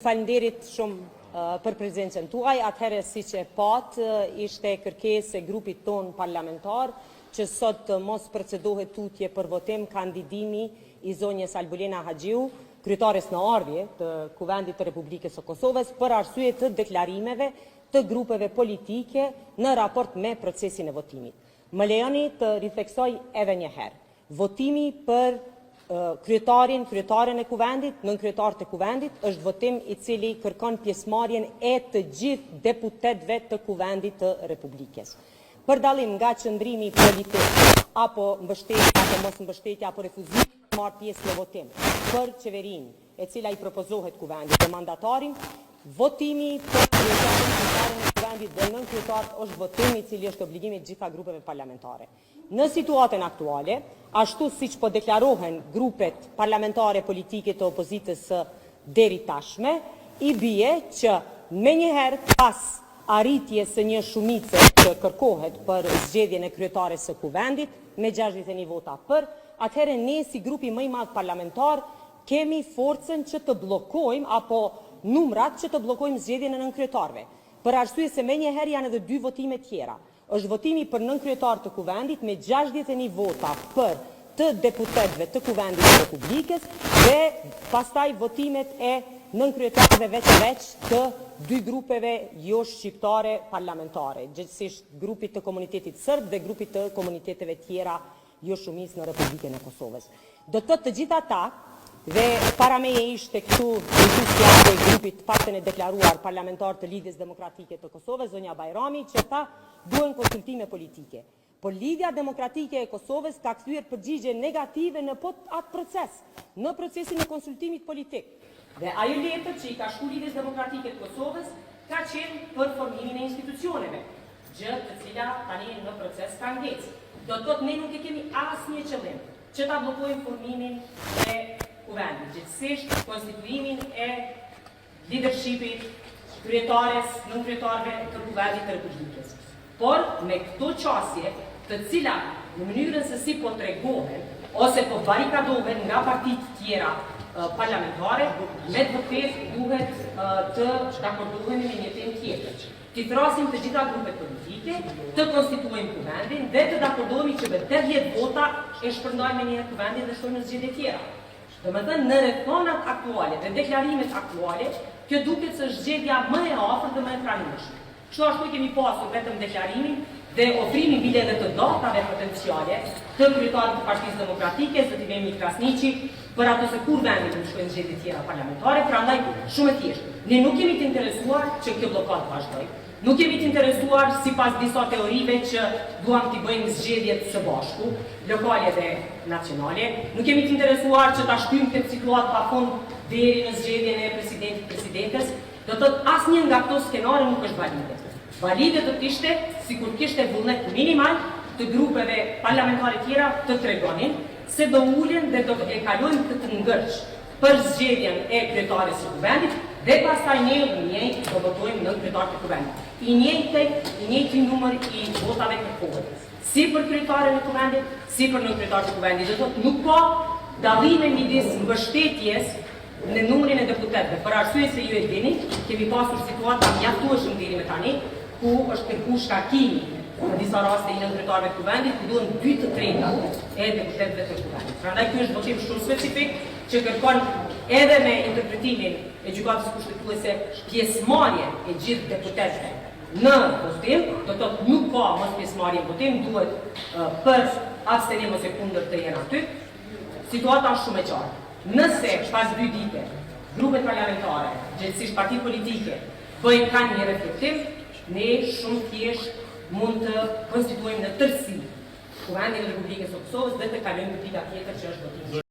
Falenderit shumë për prezencën tuaj. Atëherë, siç e pat, ishte kërkesë e grupit ton parlamentar që sot mos procedohet tutje për votim kandidimi i zonjës Albulena Haxhiu, kryetares në ardhje të Kuvendit të Republikës së Kosovës, për arsye të deklarimeve të grupeve politike në raport me procesin e votimit. Më lejoni të ritheksoj edhe një herë. Votimi për kryetaren e Kuvendit, nënkryetarët e Kuvendit, është votim i cili kërkon pjesëmarrjen e të gjithë deputetëve të Kuvendit të Republikës. Për dallim nga qëndrimi politik, apo mbështetje, apo mos mbështetje, apo refuzim të marrë pjesë në votim për qeverinë e cila i propozohet Kuvendit dhe mandatarin, votimi për kryetaren e Kuvendit dhe nënkryetarët është votim i cili është obligimi të gjitha grupeve parlamentare. Në situatën aktuale, ashtu siç po deklarohen grupet parlamentare politike të opozitës deri tashme, i bie që menjëherë pas arritjes së një shumice që kërkohet për zgjedhjen e kryetares së Kuvendit me 61 vota për, atëherë ne si grupi më i madh parlamentar kemi forcën që të bllokojmë apo numrat që të bllokojmë zgjedhjen e nënkryetarëve. Për arsye se menjëherë janë edhe dy votime tjera. Është votimi për nënkryetar të Kuvendit me 61 vota për të deputetëve të Kuvendit të Republikës dhe pastaj votimet e nënkryetarëve veç të dy grupeve jo shqiptare parlamentare, gjithsesi grupit të komunitetit serb dhe grupit të komuniteteve tjera jo shumicë në Republikën e Kosovës. Do të gjitha ata, dhe para meje ishte këtu ndërtuesja e grupit paktën e deklaruar parlamentar të Lidhjes Demokratike të Kosovës, zonja Bajrami, që ata duhen konsultime politike. Por Lidhja Demokratike e Kosovës ka kthyer përgjigje negative në atë proces, në procesin e konsultimit politik. Dhe ajo letër që i ka shkruar Lidhjes Demokratike të Kosovës ka qenë për formimin e institucioneve, gjë të cila tani në proces ka ngecë. Do të thotë ne nuk e kemi asnjë qëllim që ta bllokojmë formimin e Kuvendit, gjithsesi konstituimin e leadershipit kryetares, nënkryetarëve të Kuvendit të Republikës. Por me këto qasje, të cilat në mënyrën se si po tregohen ose po barikadohen nga partitë tjera parlamentare, me të vërtetë duhet të dakordohemi me një temë tjetër. Të thrasim të gjitha grupet politike, të konstituojmë Kuvendin dhe të dakordohemi që me 80 vota e shpërndajmë një Kuvendin dhe shtojmë në zgjedhje tjera. Do me thënë, në rrethanat aktuale dhe deklarimet aktuale, kjo duket se është zgjedhja më e afërt dhe më e pranueshme. Kështu ashtu kemi pasur vetëm deklarimin dhe ofrimin bile të datave potenciale të kryetarit të Partisë Demokratike, Zoti Vemi Krasniqi, për ato se kur vendi të shkojnë zgjedhje tjera parlamentare, prandaj shumë e thjeshtë. Ne nuk jemi të interesuar që kjo blokadë vazhdojë. Nuk jemi të interesuar sipas disa teorive që duam t'i bëjmë zgjedhjet së bashku, lokale dhe nacionale. Nuk jemi të interesuar që ta shtyjmë këtë situatë pafund deri në zgjedhjen e presidentes. Do të thotë asnjë nga këto skenare nuk është valide. Valide do të ishte sikur kishte vullnet minimal të grupeve parlamentare tjera të tregonin se do ulen dhe do e kalojnë këtë ngërç për zgjedhjen e kryetares së Kuvendit dhe pastaj ne do votojmë në kryetarët e Kuvendit. I njëjti numër i votave kërkohet. Si për kryetaren e Kuvendit, si për nënkryetarët e Kuvendit. Do thotë nuk ka dallime midis mbështetjes në numrin e deputetëve. Për arsye se ju e dini, kemi pasur situata mjaftueshme deri më tani, ku është kërkuar shkarkimi në disa raste i nënkryetarëve të Kuvendit, ku duhen 2/3 e deputetëve të Kuvendit. Prandaj ky është votim shumë specifik që kërkon edhe me interpretimin e gjykatës kushtetuese pjesëmarrje e gjithë deputetëve në votim, do të thotë nuk ka mos pjesëmarrje në votim, duhet për abstenim ose kundër të jenë aty. Situata është shumë e qartë. Nëse pas 2 dite grupet parlamentare, gjithsesi partitë politike, bëjnë kanë një reflektim, ne shumë thjesht mund të konstituojmë në tërësi Kuvendin e Republikës së Kosovës dhe të kalojmë në pika tjetër që është votimi.